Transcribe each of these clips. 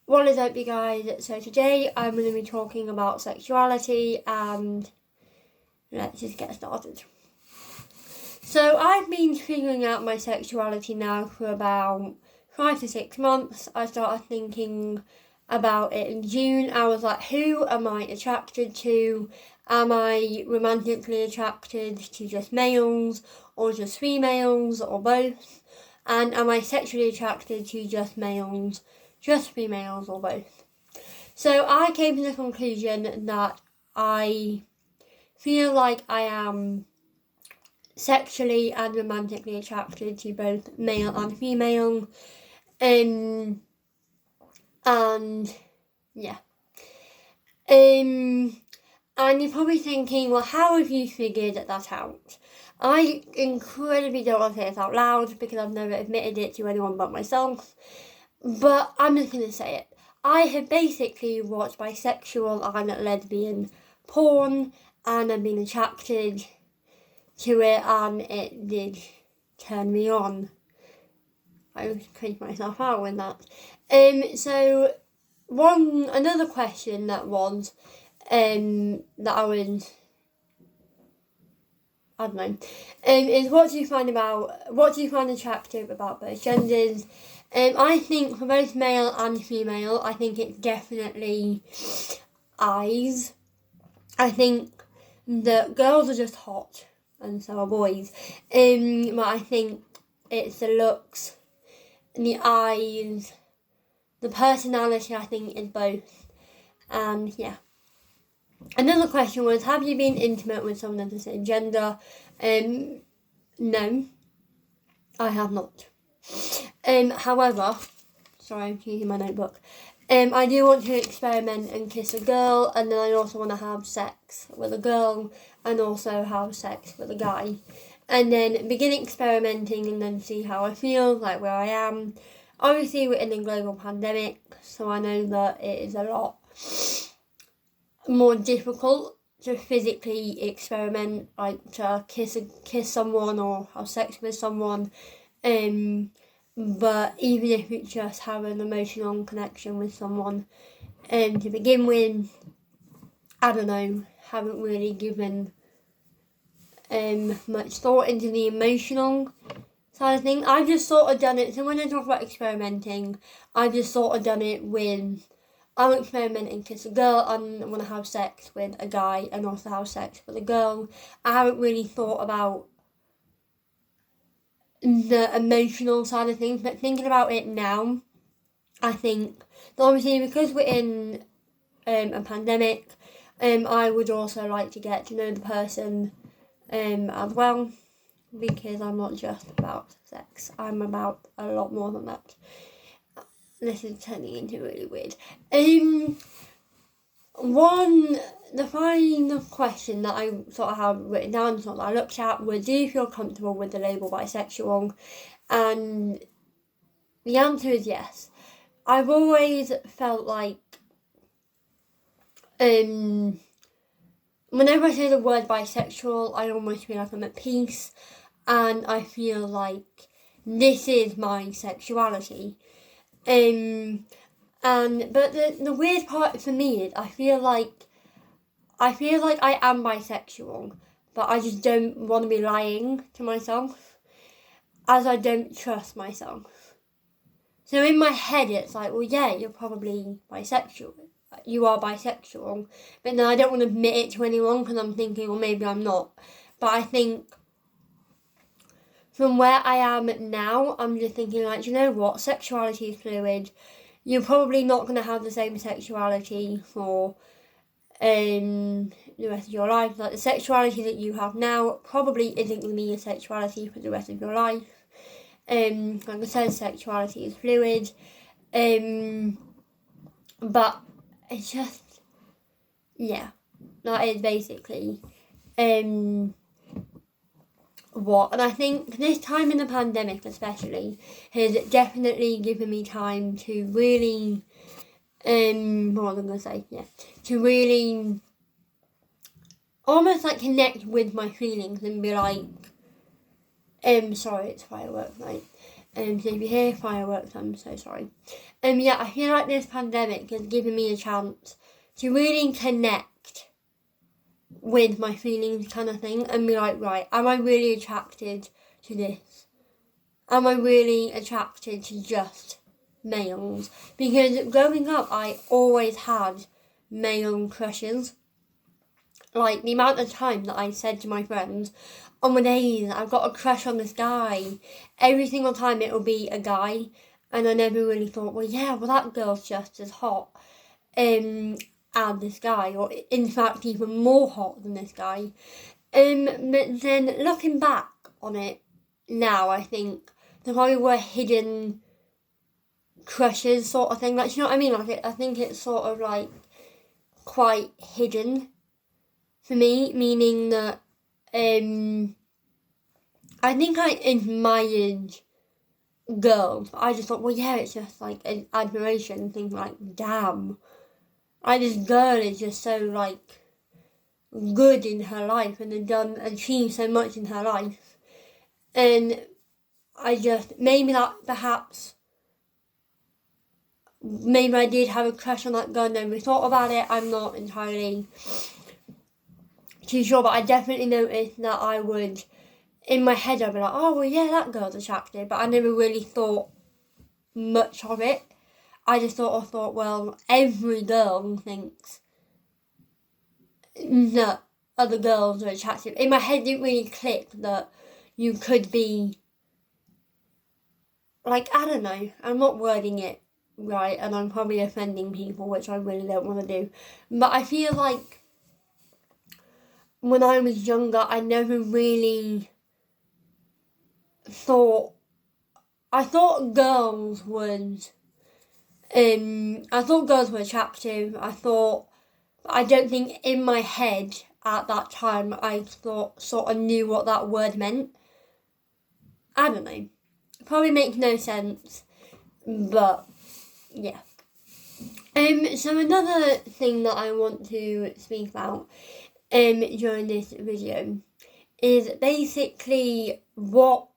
What is up, you guys? So today I'm going to be talking about sexuality, and let's just get started. So I've been figuring out my sexuality now for about 5 to 6 months. I started thinking about it in June. I was like, who am I attracted to? Am I romantically attracted to just males or just females or both? And am I sexually attracted to just males, just females or both? So I came to the conclusion that I feel like I am sexually and romantically attracted to both male and female. And yeah. And you're probably thinking, well, how have you figured that out? I incredibly don't want to say this out loud because I've never admitted it to anyone but myself. But I'm just going to say it. I have basically watched bisexual and lesbian porn, and I've been attracted to it, and it did turn me on. I creeped myself out with that. So another question that was that I don't know, is what do you find attractive about both genders? I think for both male and female, I think it's definitely eyes. I think that girls are just hot, and so are boys. But I think it's the looks, and the eyes, the personality. I think is both, and yeah. Another question was, have you been intimate with someone of the same gender? No, I have not. However, sorry, I'm using my notebook. I do want to experiment and kiss a girl, and then I also want to have sex with a girl and also have sex with a guy. And then begin experimenting and then see how I feel, like where I am. Obviously, we're in a global pandemic, so I know that it is a lot more difficult to physically experiment, like to kiss someone or have sex with someone. But even if it's just have an emotional connection with someone, to begin with, I don't know, haven't really given much thought into the emotional side of things. I've just sort of done it. So when I talk about experimenting, I've just sort of done it with, I'm experimenting kiss a girl and I want to have sex with a guy and also have sex with a girl. I haven't really thought about the emotional side of things, but thinking about it now, I think that obviously because we're in a pandemic, I would also like to get to know the person as well, because I'm not just about sex, I'm about a lot more than that. This is turning into really weird. The final question that I sort of have written down, sort of I looked at, was, do you feel comfortable with the label bisexual? And the answer is yes. I've always felt like, whenever I say the word bisexual, I almost feel like I'm at peace, and I feel like this is my sexuality. But the weird part for me is I feel like I am bisexual, but I just don't want to be lying to myself, as I don't trust myself. So in my head it's like, well, yeah, you're probably bisexual. You are bisexual, but then I don't want to admit it to anyone because I'm thinking, well, maybe I'm not. But I think from where I am now, I'm just thinking, like, you know what? Sexuality is fluid. You're probably not going to have the same sexuality for the rest of your life. Like, the sexuality that you have now probably isn't going to be your sexuality for the rest of your life. Like I said, sexuality is fluid. But it's just, yeah, that is basically what. And I think this time in the pandemic especially has definitely given me time to really, to really almost like connect with my feelings and be like, sorry, it's fireworks night. So if you hear fireworks, I'm so sorry. Yeah, I feel like this pandemic has given me a chance to really connect with my feelings kind of thing and be like, right, am I really attracted to this? Am I really attracted to just males? Because growing up, I always had male crushes. Like, the amount of time that I said to my friends, oh my days, I've got a crush on this guy. Every single time it will be a guy. And I never really thought, well, yeah, well, that girl's just as hot as this guy. Or, in fact, even more hot than this guy. But then, looking back on it now, I think there probably were hidden crushes sort of thing. Like, you know what I mean? Like, I think it's sort of, like, quite hidden for me, meaning that I think I admired girls. I just thought, well, yeah, it's just like an admiration, thinking like, damn, like this girl is just so like good in her life and had achieved so much in her life, and I just maybe I did have a crush on that girl. Never thought about it. I'm not entirely too sure, but I definitely noticed that I would, in my head, I'd be like, oh, well, yeah, that girl's attractive, but I never really thought much of it. I just thought, well, every girl thinks that other girls are attractive. In my head, it didn't really click that you could be, like, I don't know, I'm not wording it right, and I'm probably offending people, which I really don't want to do, but I feel like when I was younger, I never really thought girls was I thought girls were attractive. I don't think in my head at that time I sort of knew what that word meant. I don't know. Probably makes no sense, but yeah. So another thing that I want to speak about during this video is basically what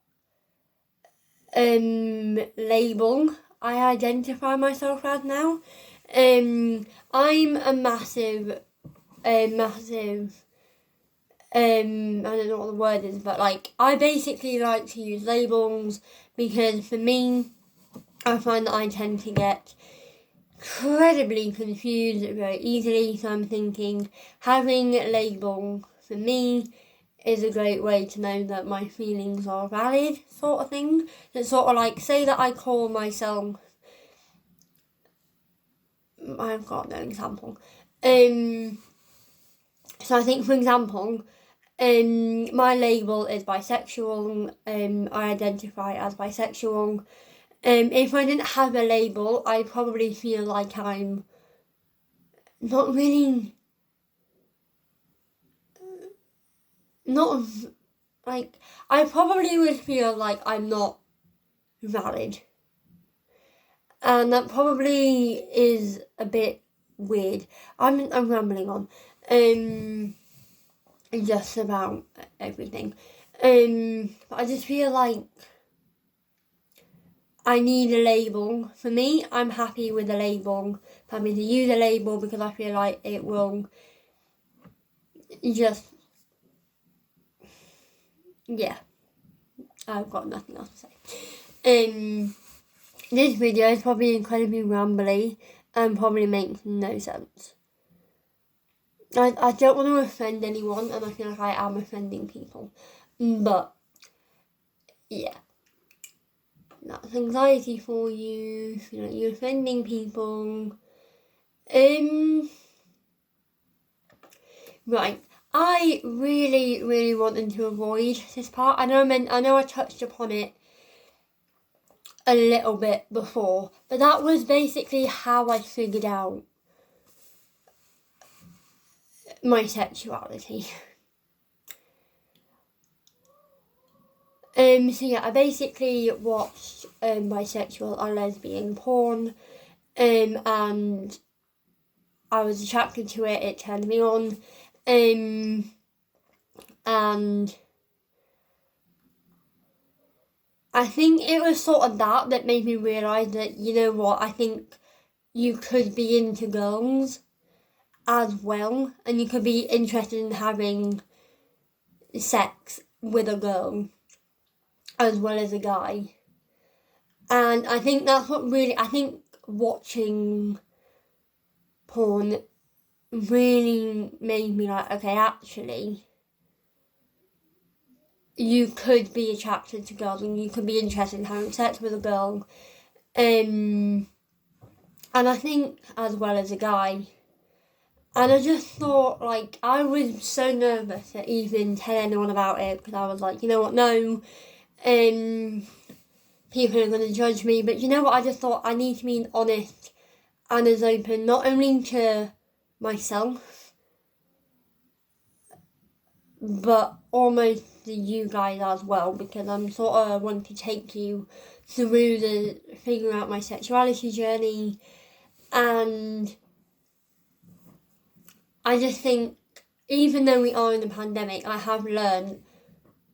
label I identify myself as now. I'm a massive I don't know what the word is, but like I basically like to use labels because for me, I find that I tend to get incredibly confused very easily. So I'm thinking having a label for me is a great way to know that my feelings are valid, sort of thing. It's sort of like, say that I call myself, I've got no example. So I think, for example, my label is bisexual. I identify as bisexual. If I didn't have a label, I probably feel like I'm not really, I probably would feel like I'm not valid. And that probably is a bit weird. I'm rambling on. Just about everything. But I just feel like I need a label. For me, I'm happy with a label. I'm happy to use a label because I feel like it will just, yeah. I've got nothing else to say. This video is probably incredibly rambly and probably makes no sense. I don't want to offend anyone, and I feel like I am offending people. But, yeah. That's anxiety for you. You know, you're offending people. Right. I really, really wanted to avoid this part. I know I touched upon it a little bit before, but that was basically how I figured out my sexuality. So yeah, I basically watched bisexual or lesbian porn, and I was attracted to it. It turned me on, and I think it was sort of that made me realise that, you know what, I think you could be into girls as well, and you could be interested in having sex with a girl as well as a guy. And I think that's what really, I think watching porn really made me like, okay, actually, you could be attracted to girls and you could be interested in having sex with a girl. And I think as well as a guy. And I just thought, like, I was so nervous to even tell anyone about it because I was like, you know what, no, people are going to judge me. But you know what, I just thought I need to be honest and as open, not only to myself, but almost to you guys as well, because I'm sort of want to take you through the figuring out my sexuality journey. And I just think, even though we are in the pandemic, I have learned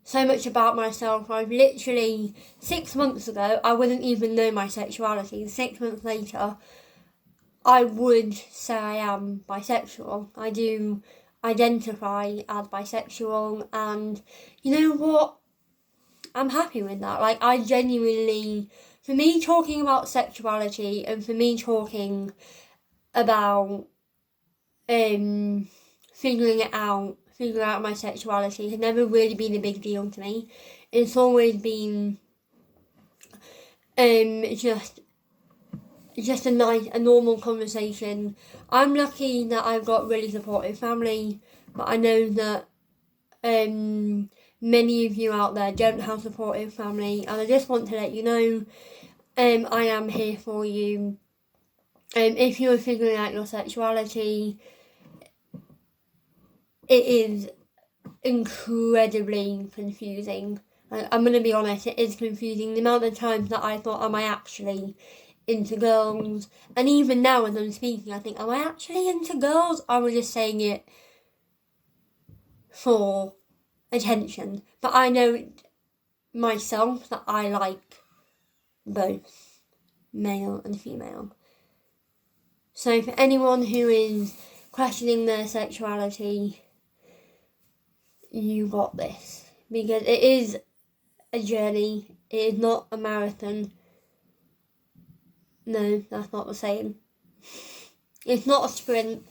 so much about myself. I've literally, 6 months ago, I wouldn't even know my sexuality. 6 months later, I would say I am bisexual. I do identify as bisexual, and you know what? I'm happy with that. Like, I genuinely, for me talking about sexuality and for me talking about figuring out my sexuality has never really been a big deal to me. It's always been just a normal conversation. I'm lucky that I've got really supportive family, but I know that many of you out there don't have supportive family, and I just want to let you know I am here for you. If you're figuring out your sexuality, it is incredibly confusing. I'm going to be honest, it is confusing. The amount of times that I thought, am I actually into girls? And even now as I'm speaking, I think, am I actually into girls? I was just saying it for attention. But I know myself that I like both male and female. So for anyone who is questioning their sexuality, you got this, because it is a journey. It is not a marathon. No, that's not the saying. It's not a sprint.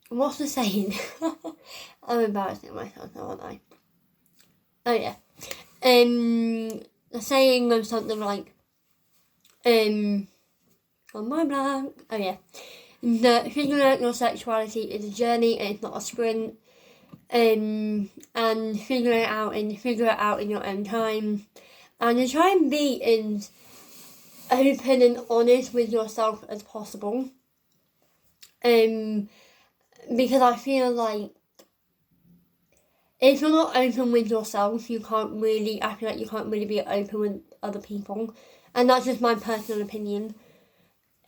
What's the saying? I'm embarrassing myself now, aren't I? Oh yeah. The saying goes something like, on my blank. Oh yeah. That figuring out your sexuality is a journey and it's not a sprint. And figure it out in your own time. And to try and be as open and honest with yourself as possible. Because I feel like if you're not open with yourself, I feel like you can't really be open with other people. And that's just my personal opinion.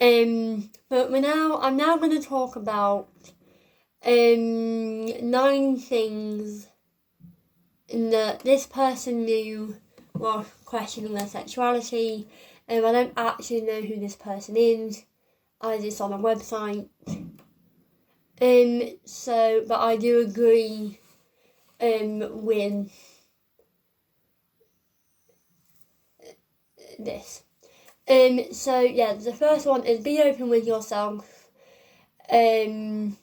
But I'm now going to talk about 9 things that this person knew while questioning their sexuality. I don't actually know who this person is. I just on a website. But I do agree with this. The first one is be open with yourself. And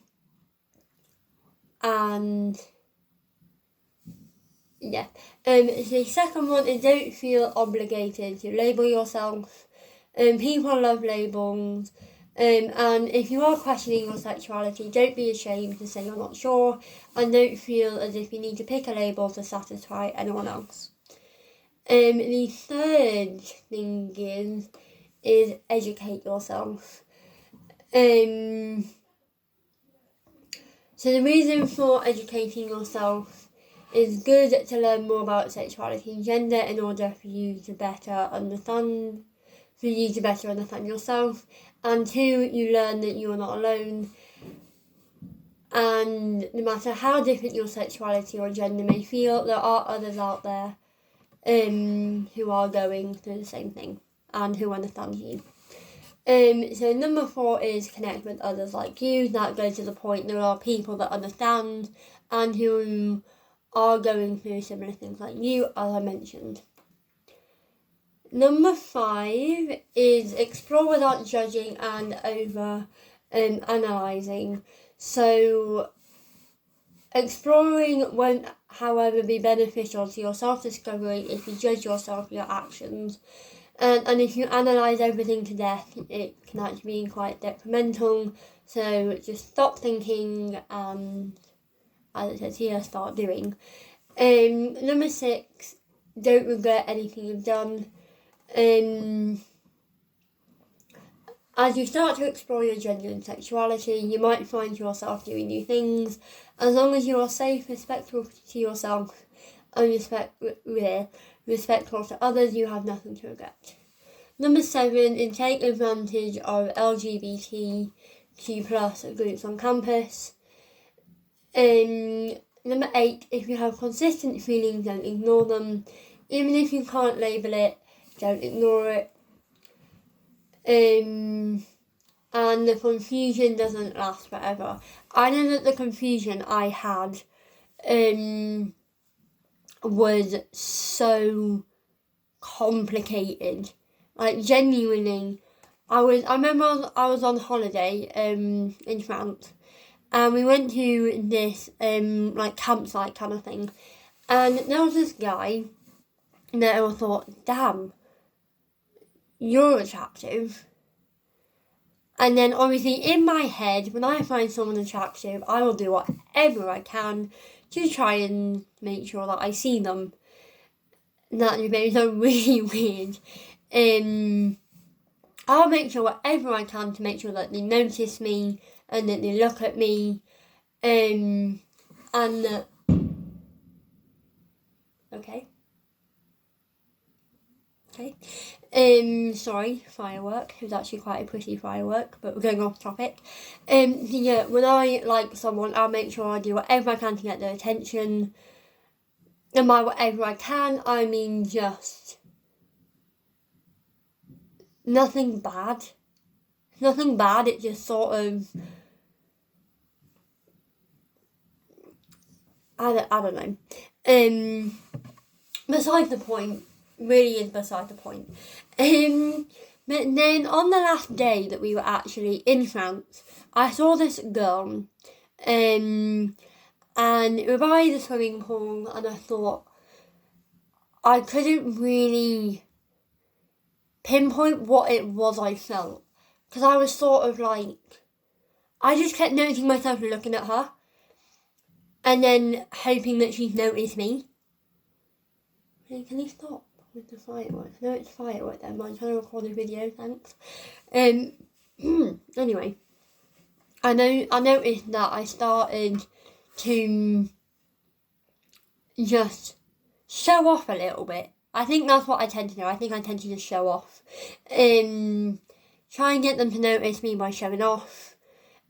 yeah. The second one is don't feel obligated to label yourself. People love labels. And if you are questioning your sexuality, don't be ashamed to say you're not sure, and don't feel as if you need to pick a label to satisfy anyone else. The third thing is educate yourself. So the reason for educating yourself is good to learn more about sexuality and gender in order for you to better understand yourself. And 2, you learn that you are not alone. And no matter how different your sexuality or gender may feel, there are others out there who are going through the same thing and who understand you. So number 4 is connect with others like you. That goes to the point there are people that understand and who are going through similar things like you, as I mentioned. Number 5 is explore without judging and over analysing. So exploring won't, however, be beneficial to your self-discovery if you judge yourself for your actions. And if you analyse everything to death, it can actually be quite detrimental. So just stop thinking and, as it says here, start doing. Number 6, don't regret anything you've done. As you start to explore your gender and sexuality, you might find yourself doing new things. As long as you are safe, respectful to yourself, and respectful to others, you have nothing to regret. Number 7 is take advantage of LGBTQ+ groups on campus. Number 8, if you have consistent feelings, don't ignore them. Even if you can't label it, don't ignore it. And the confusion doesn't last forever. I know that the confusion I had was so complicated. Like, genuinely, I remember I was on holiday in France, and we went to this like campsite kind of thing, and there was this guy that I thought, damn, you're attractive. And then obviously in my head, when I find someone attractive, I will do whatever I can to try and make sure that I see them. And that makes me so really weird. I'll make sure whatever I can to make sure that they notice me and that they look at me. And that... Okay. Sorry, firework. It was actually quite a pretty firework, but we're going off topic. Yeah, when I like someone, I'll make sure I do whatever I can to get their attention. And by whatever I can, I mean just nothing bad. Nothing bad, it just sort of... I don't know. Beside the point. Really is beside the point. But then on the last day that we were actually in France, I saw this girl, and we were by the swimming pool, and I thought I couldn't really pinpoint what it was I felt, because I was sort of like, I just kept noticing myself looking at her, and then hoping that she'd notice me. Hey, can you stop with the fireworks? No, it's fireworks then, but I'm trying to record a video, thanks. Anyway, I noticed that I started to just show off a little bit. I think that's what I tend to do. I think I tend to just show off. Try and get them to notice me by showing off.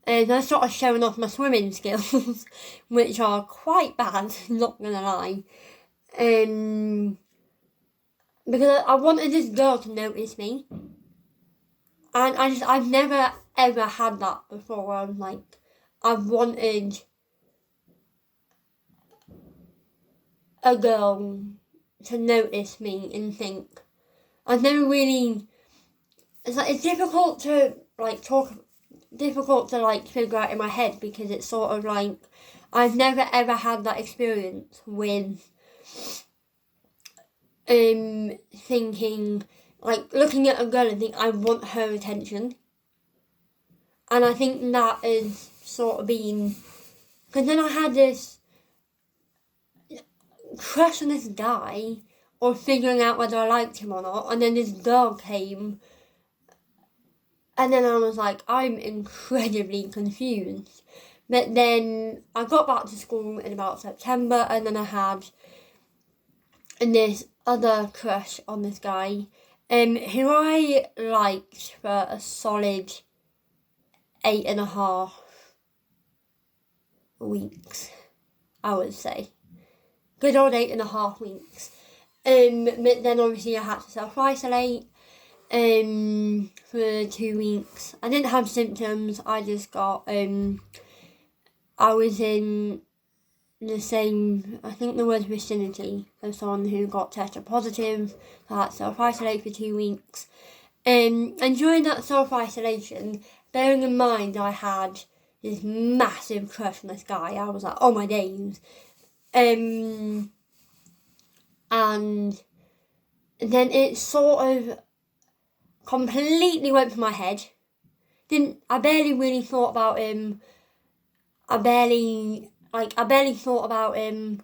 And I started showing off my swimming skills, which are quite bad, not gonna lie. Because I wanted this girl to notice me. And I've never ever had that before where I'm like, I've wanted a girl to notice me and think. I've never really, it's difficult to figure out in my head, because it's sort of like, I've never ever had that experience with thinking, like, looking at a girl and think I want her attention. And I think that is sort of been, because then I had this crush on this guy, or figuring out whether I liked him or not, and then this girl came, and then I was like, I'm incredibly confused. But then I got back to school in about September, and then I had this other crush on this guy, who I liked for a solid 8.5 weeks, I would say. Good old 8.5 weeks. But then obviously I had to self-isolate for 2 weeks. I didn't have symptoms, I just got, I was in the same, I think the word vicinity of someone who got tested positive. So I had to self-isolate for 2 weeks. And during that self-isolation, bearing in mind I had this massive crush on this guy, I was like, oh my days. And then it sort of completely went from my head. I barely really thought about him. I barely thought about him.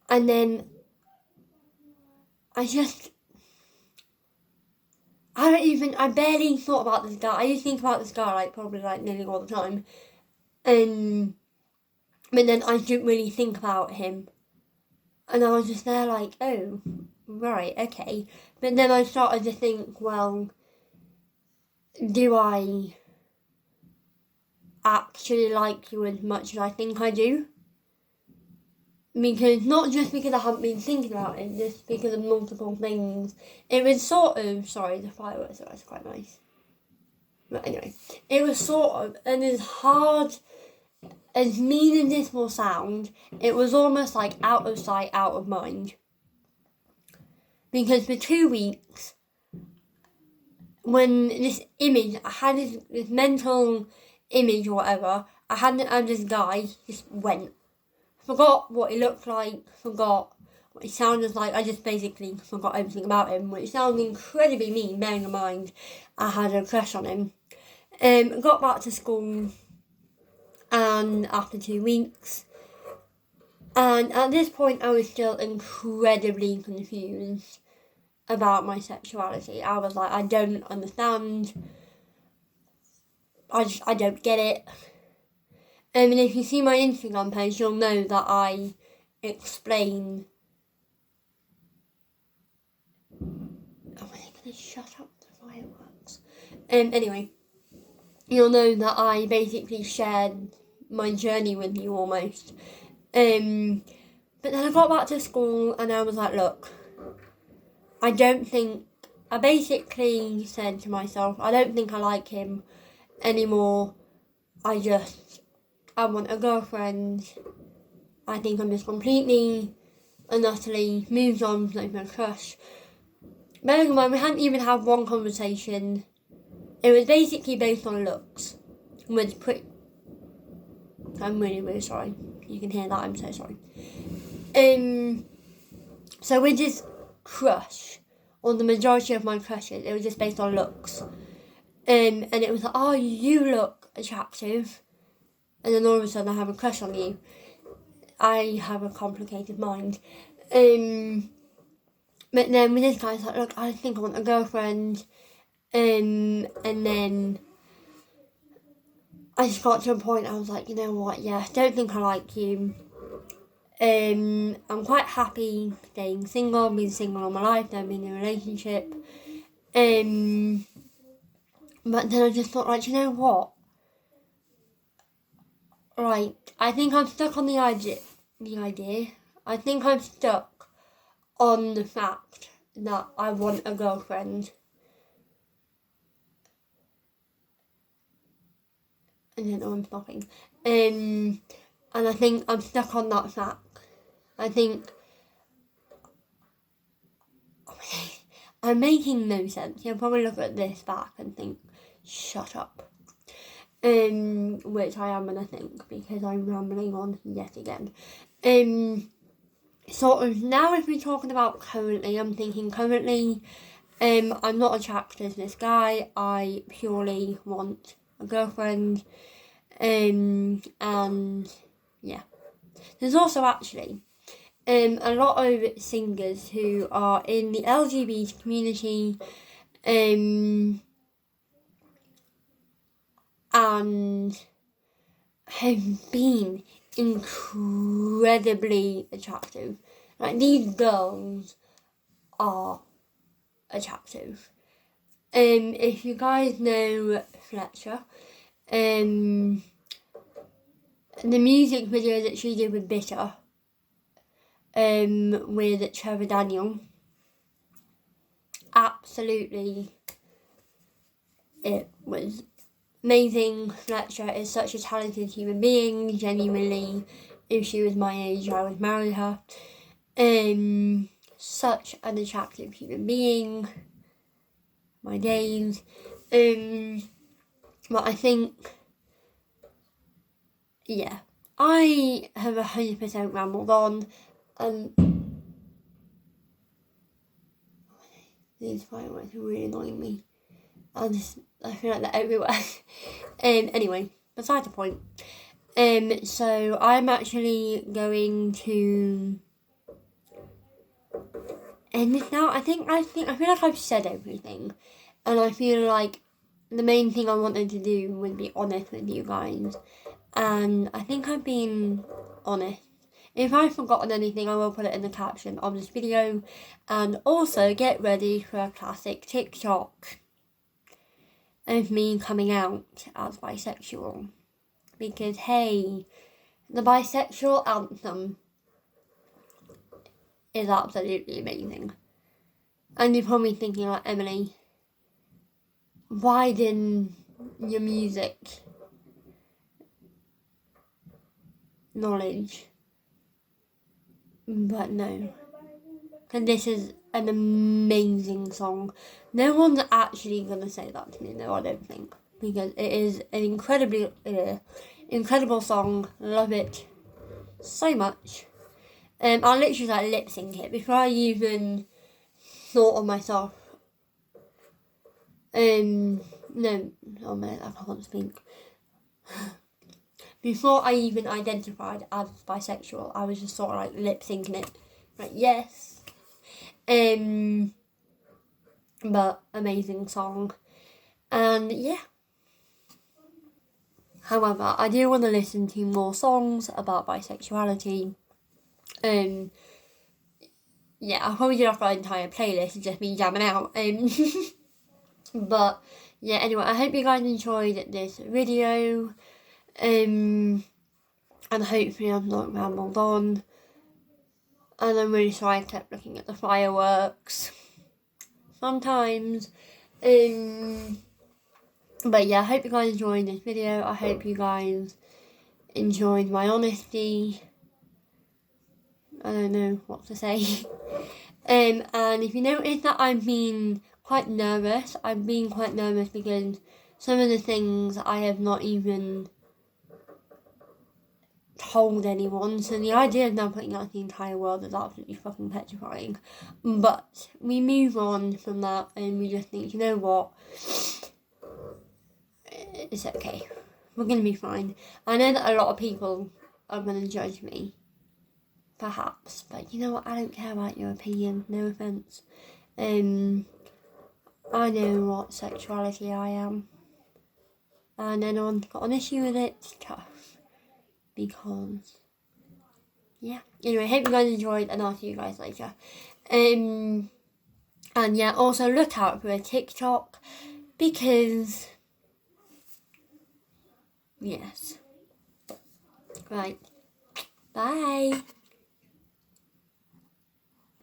And then I barely thought about this guy. I used to think about this guy probably nearly all the time. But then I didn't really think about him. And I was just there oh, right, okay. But then I started to think, well, do I actually like you as much as I think I do? Because not just because I haven't been thinking about it, just because of multiple things. It was sort of, sorry, the fireworks are quite nice. But anyway, it was sort of, and as hard, as mean as this will sound, it was almost out of sight, out of mind. Because for 2 weeks, when this image, I had this mental image or whatever, I had this guy just went. Forgot what he looked like, forgot what he sounded like, I just basically forgot everything about him, which sounds incredibly mean, bearing in mind I had a crush on him. Got back to school, and after 2 weeks, and at this point I was still incredibly confused about my sexuality. I was like, I don't understand, I don't get it. And if you see my Instagram page, you'll know that I explain. Oh, are they going to shut up the fireworks? Anyway, you'll know that I basically shared my journey with you almost. But then I got back to school and I was like, look, I basically said to myself, I don't think I like him anymore. I want a girlfriend. I think I'm just completely and utterly moved on from my crush. Bearing in mind, we hadn't even had one conversation. It was basically based on looks. I'm really, really sorry. You can hear that, I'm so sorry. So with this crush, or the majority of my crushes, it was just based on looks. And it was like, oh, you look attractive. And then all of a sudden I have a crush on you. I have a complicated mind. But then with this guy, it's like, look, I think I want a girlfriend. And then I just got to a point, I was like, you know what, yeah, I don't think I like you. I'm quite happy staying single. I've been single all my life, never been in a relationship. But then I just thought, you know what? I think I'm stuck on the idea. I think I'm stuck on the fact that I want a girlfriend. I don't know, I'm stopping. And I think I'm stuck on that fact. I think I'm making no sense. You'll probably look at this back and think, shut up. Which I am gonna think because I'm rambling on yet again. Sort of now if we're talking about currently, I'm thinking currently, I'm not attracted to this guy. I purely want a girlfriend. And yeah. There's also actually a lot of singers who are in the LGBT community and have been incredibly attractive. These girls are attractive. If you guys know Fletcher, the music video that she did with Bitter, with Trevor Daniel. Absolutely, it was amazing. Fletcher is such a talented human being. Genuinely, if she was my age, I would marry her. Such an attractive human being. My days. But I think, yeah, I have 100% rambled on, and these fireworks are really annoying me. I feel like they're everywhere. Anyway, beside the point. So I'm actually going to end this now. I feel like I've said everything, and I feel like the main thing I wanted to do was be honest with you guys, and I think I've been honest. If I've forgotten anything, I will put it in the caption of this video, and also get ready for a classic TikTok of me coming out as bisexual, because hey, the bisexual anthem is absolutely amazing. And you're probably thinking, like, Emily, widen your music knowledge. But no, because this is an amazing song. No one's actually gonna say that to me, no, I don't think, because it is an incredible song. Love it so much. I literally like lip sync it before I even thought of myself. No, oh man, I can't speak. Before I even identified as bisexual, I was just sort of like lip syncing it. Like, yes. But amazing song. And yeah. However, I do want to listen to more songs about bisexuality. Yeah, I'll probably do like an entire playlist of just me jamming out. But yeah, anyway, I hope you guys enjoyed this video. And hopefully I've not rambled on. And I'm really sorry I kept looking at the fireworks sometimes. But yeah, I hope you guys enjoyed this video. I hope you guys enjoyed my honesty. I don't know what to say. And if you notice that I've been quite nervous because some of the things I have not even told anyone, so the idea of now putting out the entire world is absolutely fucking petrifying. But we move on from that and we just think, you know what, it's okay, we're gonna be fine. I know that a lot of people are gonna judge me, perhaps, but you know what, I don't care about your opinion, no offence. I know what sexuality I am, and anyone's got an issue with it, it's tough. Because, yeah. Anyway, hope you guys enjoyed, and I'll see you guys later. And yeah, also look out for a TikTok, because, yes. Right. Bye.